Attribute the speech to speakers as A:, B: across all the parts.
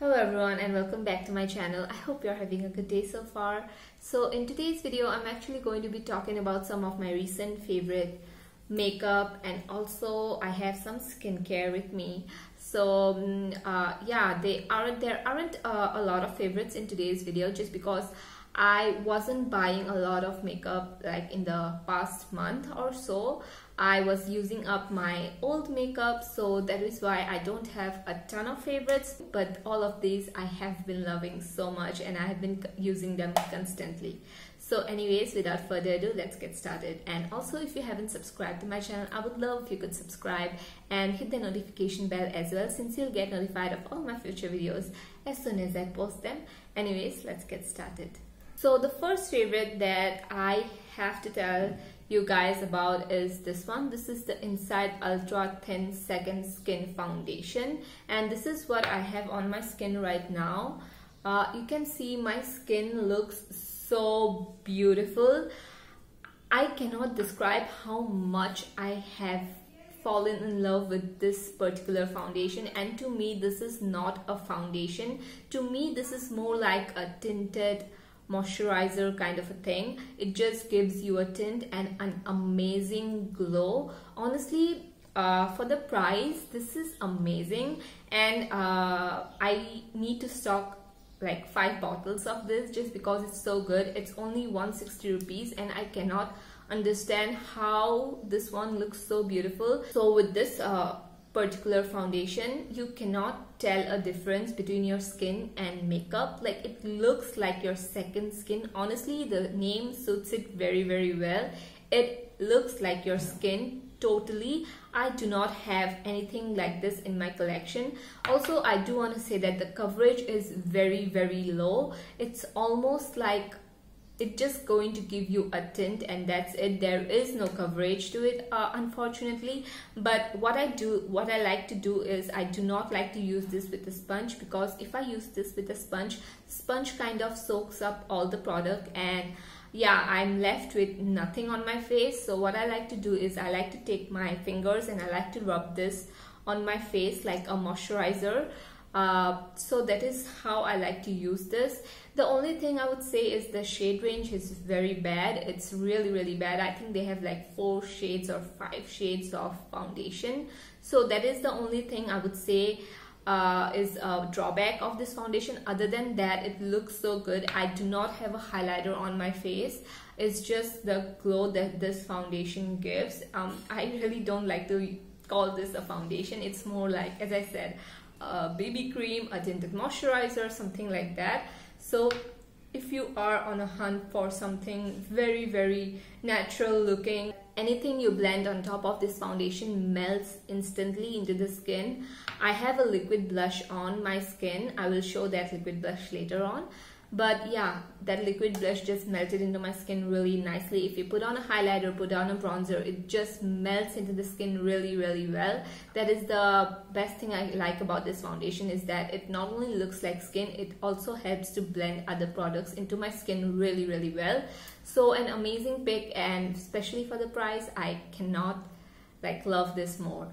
A: Hello everyone and welcome back to my channel. I hope you're having a good day so far. So in today's video, I'm actually going to be talking about some of my recent favorite makeup, and also I have some skincare with me. So yeah, there aren't a lot of favorites in today's video, just because I wasn't buying a lot of makeup like in the past month or so. I was using up my old makeup, so that is why I don't have a ton of favorites, but all of these I have been loving so much and I have been using them constantly. So anyways, without further ado, let's get started. And also, if you haven't subscribed to my channel, I would love if you could subscribe and hit the notification bell as well, since you'll get notified of all my future videos as soon as I post them. Anyways, let's get started. So the first favorite that I have to tell you guys about is this one. This is the Inside Ultra Thin Second Skin Foundation, and this is what I have on my skin right now. You can see my skin looks so beautiful. I cannot describe how much I have fallen in love with this particular foundation, and to me this is not a foundation. To me this is more like a tinted moisturizer kind of a thing. It just gives you a tint and an amazing glow. Honestly, for the price, this is amazing, and I need to stock like 5 bottles of this just because it's so good. It's only 160 rupees and I cannot understand how this one looks so beautiful. So with this particular foundation, you cannot tell a difference between your skin and makeup. Like, it looks like your second skin. Honestly, the name suits it very well. It looks like your skin totally. I do not have anything like this in my collection. Also, I do want to say that the coverage is very low. It's almost like it's just going to give you a tint and that's it. There is no coverage to it, unfortunately. But what I like to do is, I do not like to use this with a sponge, because if I use this with a sponge kind of soaks up all the product, and yeah, I'm left with nothing on my face. So what I like to do is, I like to take my fingers and I like to rub this on my face like a moisturizer. So that is how I like to use this. The only thing I would say is the shade range is very bad. It's really bad. I think they have like 4 shades or 5 shades of foundation. So that is the only thing I would say is a drawback of this foundation. Other than that, it looks so good. I do not have a highlighter on my face. It's just the glow that this foundation gives. I really don't like to call this a foundation. It's more like, as I said, a BB cream, a tinted moisturizer, something like that. So if you are on a hunt for something very natural looking, anything you blend on top of this foundation melts instantly into the skin. I have a liquid blush on my skin. I will show that liquid blush later on. But yeah, that liquid blush just melted into my skin really nicely. If you put on a highlighter, put on a bronzer, it just melts into the skin really well. That is the best thing I like about this foundation, is that it not only looks like skin, it also helps to blend other products into my skin really well. So an amazing pick, and especially for the price, I cannot like love this more.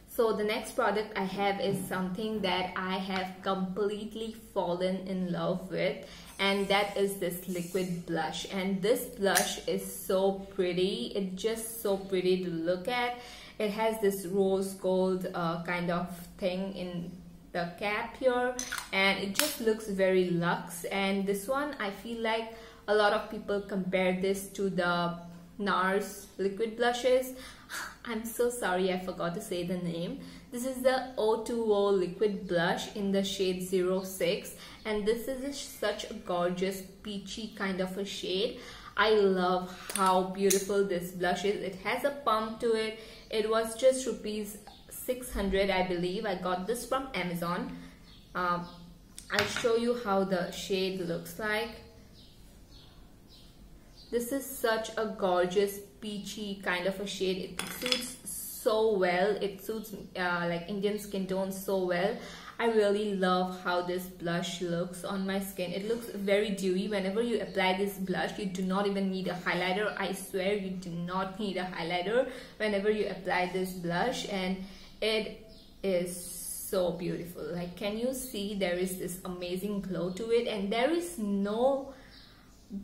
A: So the next product I have is something that I have completely fallen in love with, and that is this liquid blush. And this blush is so pretty. It's just so pretty to look at. It has this rose gold kind of thing in the cap here, and it just looks very luxe. And this one, I feel like a lot of people compare this to the NARS liquid blushes. I'm so sorry, I forgot to say the name. This is the O.two.O liquid blush in the shade 06, and this is such a gorgeous peachy kind of a shade. I love how beautiful this blush is. It has a pump to it. It was just rupees 600, I believe. I got this from Amazon. I'll show you how the shade looks like. This is such a gorgeous peachy kind of a shade. It suits so well. It suits like Indian skin tone so well. I really love how this blush looks on my skin. It looks very dewy. Whenever you apply this blush, you do not even need a highlighter. I swear you do not need a highlighter whenever you apply this blush, and it is so beautiful. Like, can you see there is this amazing glow to it, and there is no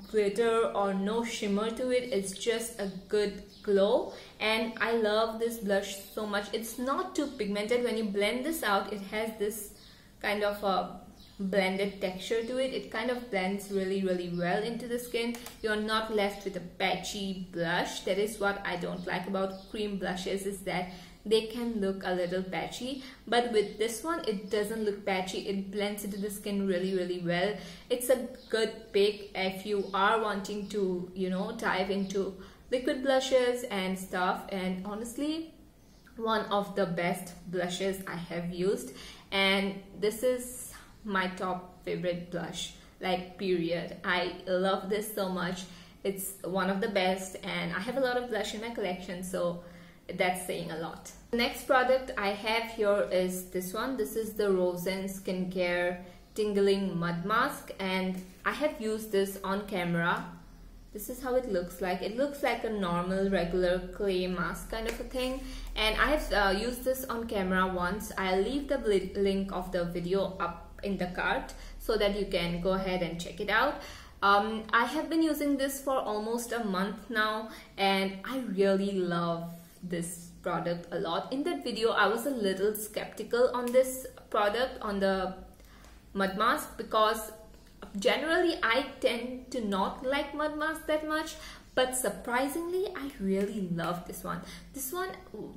A: glitter or no shimmer to it. It's just a good glow, and I love this blush so much. It's not too pigmented. When you blend this out, it has this kind of a blended texture to it. It kind of blends really well into the skin. You're not left with a patchy blush. That is what I don't like about cream blushes, is that they can look a little patchy, but with this one it doesn't look patchy. It blends into the skin really well. It's a good pick if you are wanting to, you know, dive into liquid blushes and stuff. And honestly, one of the best blushes I have used, and this is my top favorite blush, like, period. I love this so much. It's one of the best, and I have a lot of blush in my collection, so that's saying a lot. The next product I have here is this one. This is the ROSEN skincare tingling mud mask, and I have used this on camera. This is how it looks like. It looks like a normal regular clay mask kind of a thing, and I have used this on camera once. I'll leave the link of the video up in the cart so that you can go ahead and check it out. I have been using this for almost a month now, and I really love this product a lot. In that video I was a little skeptical on this product, on the mud mask, because generally I tend to not like mud mask that much, but surprisingly I really love this one.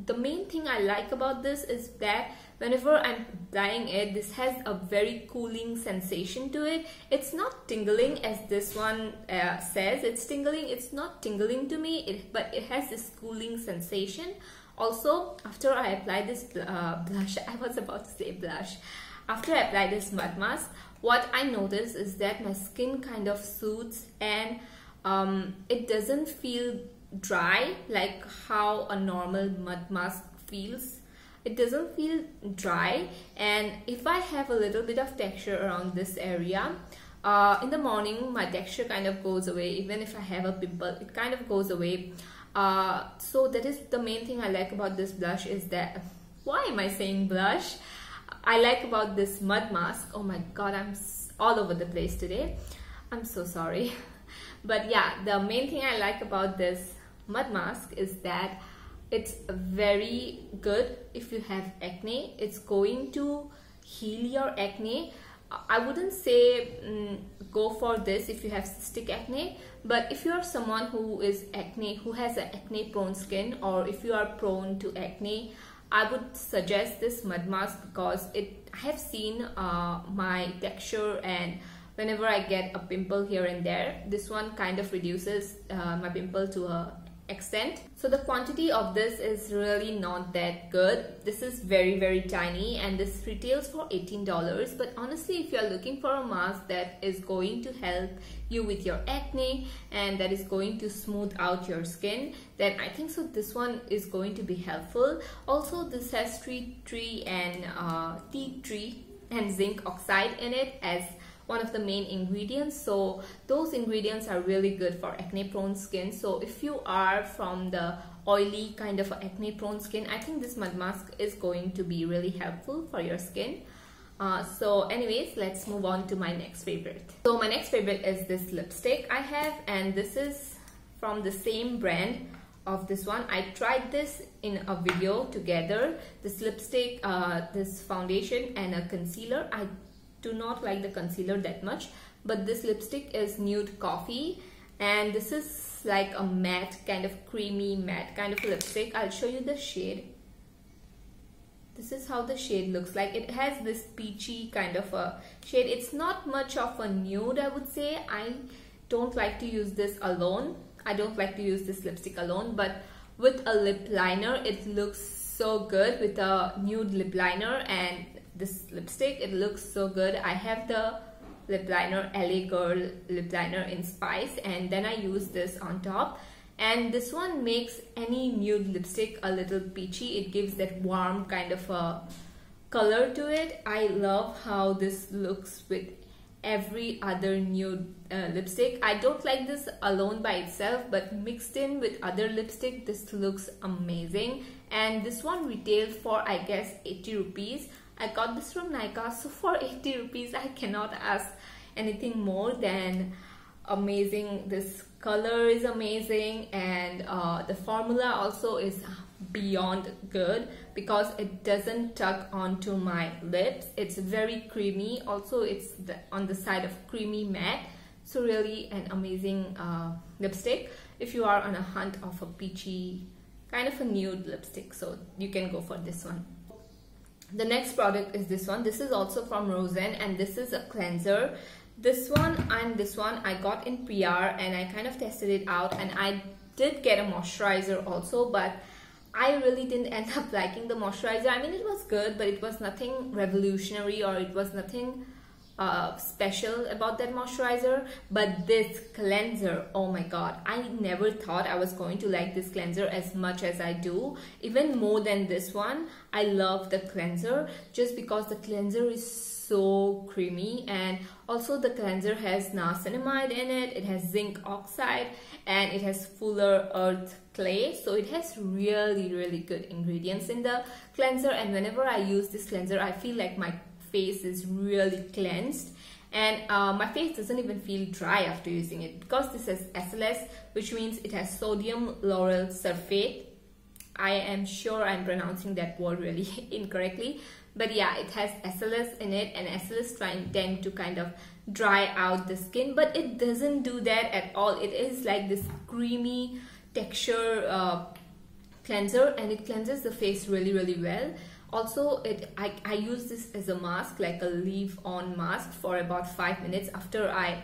A: The main thing I like about this is that whenever I'm applying it, this has a very cooling sensation to it. It's not tingling as this one says it's tingling. It's not tingling to me, but it has this cooling sensation. Also, after I apply this blush, I was about to say blush. After I apply this mud mask, what I notice is that my skin kind of soothes, and it doesn't feel dry like how a normal mud mask feels. It doesn't feel dry, and if I have a little bit of texture around this area, in the morning my texture kind of goes away. Even if I have a pimple, it kind of goes away. So that is the main thing I like about this blush, is that, why am I saying blush? I like about this mud mask. Oh my god, I'm all over the place today. I'm so sorry. But yeah, the main thing I like about this mud mask is that it's very good if you have acne. It's going to heal your acne. I wouldn't say go for this if you have cystic acne, but if you are someone who has an acne prone skin, or if you are prone to acne, I would suggest this mud mask, because I have seen my texture, and whenever I get a pimple here and there, this one kind of reduces my pimple to a extent. So the quantity of this is really not that good. This is very tiny, and this retails for $18. But honestly, if you are looking for a mask that is going to help you with your acne and that is going to smooth out your skin, then I think so this one is going to be helpful. Also, this has tea tree and zinc oxide in it as one of the main ingredients, so those ingredients are really good for acne prone skin. So if you are from the oily kind of acne prone skin, I think this mud mask is going to be really helpful for your skin. So anyways, let's move on to my next favorite. So my next favorite is this lipstick I have, and this is from the same brand of this one. I tried this in a video together, this lipstick, this foundation and a concealer. I do not like the concealer that much, but this lipstick is Nude Coffee, and this is like a matte, kind of creamy matte kind of lipstick. I'll show you the shade. This is how the shade looks like. It has this peachy kind of a shade. It's not much of a nude, I would say. I don't like to use this alone. I don't like to use this lipstick alone, but with a lip liner, it looks so good. With a nude lip liner and this lipstick, it looks so good. I have the lip liner, LA Girl lip liner in Spice, and then I use this on top, and this one makes any nude lipstick a little peachy. It gives that warm kind of a color to it. I love how this looks with every other nude lipstick. I don't like this alone by itself, but mixed in with other lipstick, this looks amazing. And this one retailed for, I guess, 80 rupees. I got this from Nykaa, so for 80 rupees I cannot ask anything more than amazing. This color is amazing, and the formula also is beyond good because it doesn't tug onto my lips. It's very creamy, also it's on the side of creamy matte, so really an amazing lipstick if you are on a hunt of a peachy kind of a nude lipstick, so you can go for this one. The next product is this one. This is also from ROSEN, and this is a cleanser. This one and this one I got in PR, and I kind of tested it out, and I did get a moisturizer also, but I really didn't end up liking the moisturizer. I mean, it was good, but it was nothing revolutionary, or it was nothing special about that moisturizer. But this cleanser, oh my god, I never thought I was going to like this cleanser as much as I do, even more than this one. I love the cleanser just because the cleanser is so creamy, and also the cleanser has niacinamide in it, it has zinc oxide, and it has fuller earth clay, so it has really good ingredients in the cleanser. And whenever I use this cleanser, I feel like my face is really cleansed, and my face doesn't even feel dry after using it because this has SLS, which means it has sodium lauryl sulfate. I am sure I'm pronouncing that word really incorrectly, but yeah, it has SLS in it, and SLS tend to kind of dry out the skin, but it doesn't do that at all. It is like this creamy texture cleanser, and it cleanses the face really well. Also, I use this as a mask, like a leave-on mask, for about 5 minutes. After I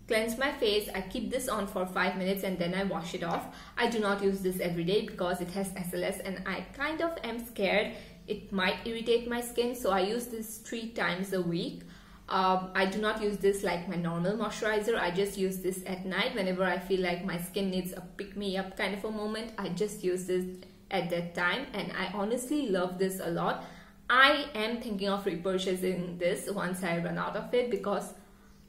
A: cleanse my face, I keep this on for 5 minutes and then I wash it off. I do not use this every day because it has SLS, and I kind of am scared it might irritate my skin, so I use this 3 times a week. I do not use this like my normal moisturizer. I just use this at night whenever I feel like my skin needs a pick-me-up kind of a moment. I just use this at that time, and I honestly love this a lot. I am thinking of repurchasing this once I run out of it because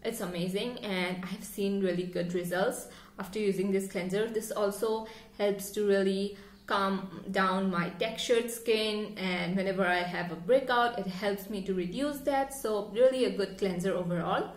A: it's amazing, and I've seen really good results after using this cleanser. This also helps to really calm down my textured skin, and whenever I have a breakout, it helps me to reduce that. So really a good cleanser overall.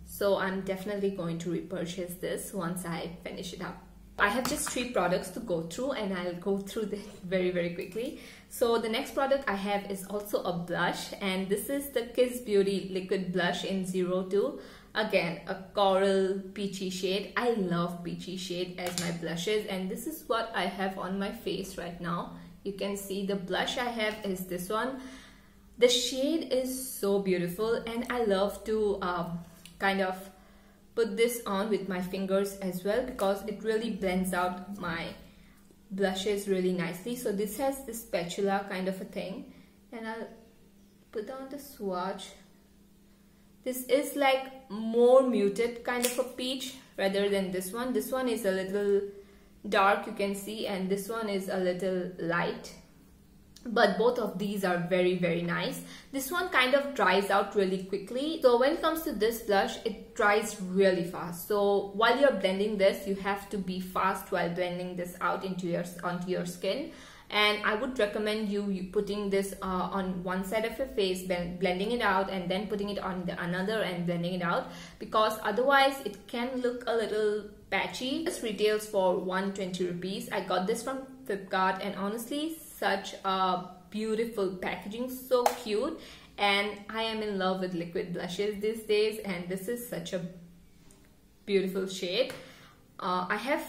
A: So I'm definitely going to repurchase this once I finish it up. I have just 3 products to go through, and I'll go through them very quickly. So the next product I have is also a blush, and this is the Kiss Beauty Liquid Blush in 02. Again, a coral peachy shade. I love peachy shade as my blushes, and this is what I have on my face right now. You can see the blush I have is this one. The shade is so beautiful, and I love to kind of put this on with my fingers as well because it really blends out my blushes really nicely. So this has this spatula kind of a thing, and I'll put on the swatch. This is like more muted kind of a peach rather than this one. This one is a little dark, you can see, and this one is a little light. But both of these are very nice. This one kind of dries out really quickly. So when it comes to this blush, it dries really fast. So while you're blending this, you have to be fast while blending this out onto your skin. And I would recommend you putting this on one side of your face, blending it out, and then putting it on the another and blending it out, because otherwise it can look a little patchy. This retails for 120 rupees. I got this from Flipkart, and honestly, such a beautiful packaging, so cute. And I am in love with liquid blushes these days, and this is such a beautiful shade. I have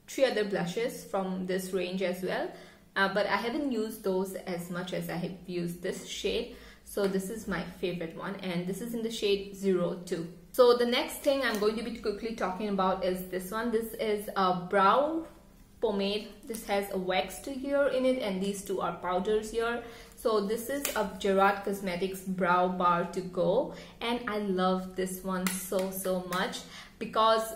A: 3 other blushes from this range as well, but I haven't used those as much as I have used this shade. So this is my favorite one, and this is in the shade 02. So the next thing I'm going to be quickly talking about is this one. This is a brow pomade. This has a wax to here in it, and these 2 are powders here. So this is a GERARD Cosmetics Brow Bar to Go, and I love this one so much because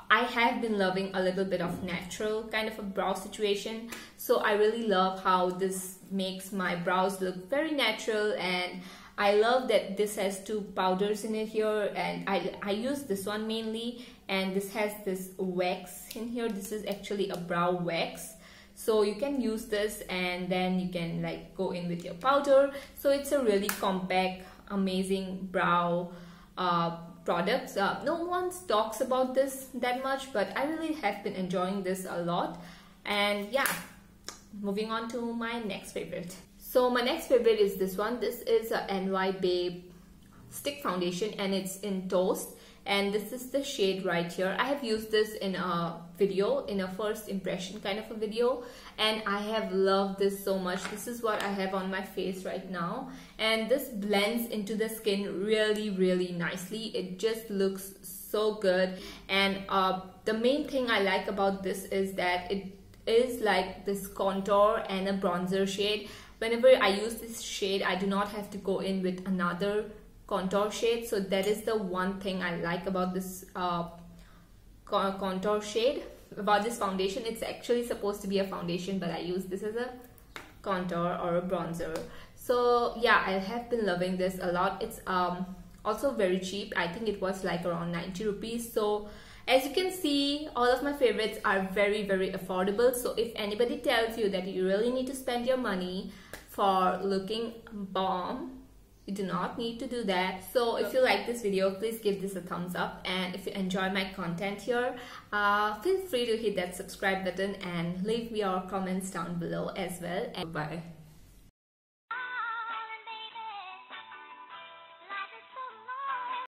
A: I have been loving a little bit of natural kind of a brow situation. So I really love how this makes my brows look very natural, and I love that this has 2 powders in it here, and I use this one mainly, and this has this wax in here. This is actually a brow wax So you can use this and then you can like go in with your powder. So it's a really compact, amazing brow products. No one talks about this that much, but I really have been enjoying this a lot. And yeah, moving on to my next favorite. So my next favorite is this one. This is a NY Babe stick foundation and it's in Toast, and this is the shade right here. I have used this in a video, in a first impression kind of a video, and I have loved this so much. This is what I have on my face right now, and this blends into the skin really nicely. It just looks so good. And the main thing I like about this is that it is like this contour and a bronzer shade. Whenever I use this shade, I do not have to go in with another contour shade. So that is the one thing I like about this contour shade, about this foundation. It's actually supposed to be a foundation, but I use this as a contour or a bronzer. So yeah, I have been loving this a lot. It's also very cheap. I think it was like around 90 rupees. So as you can see, all of my favorites are very affordable. So if anybody tells you that you really need to spend your money for looking bomb, you do not need to do that. So if you like this video, please give this a thumbs up, and if you enjoy my content here, feel free to hit that subscribe button and leave me your comments down below as well. And bye.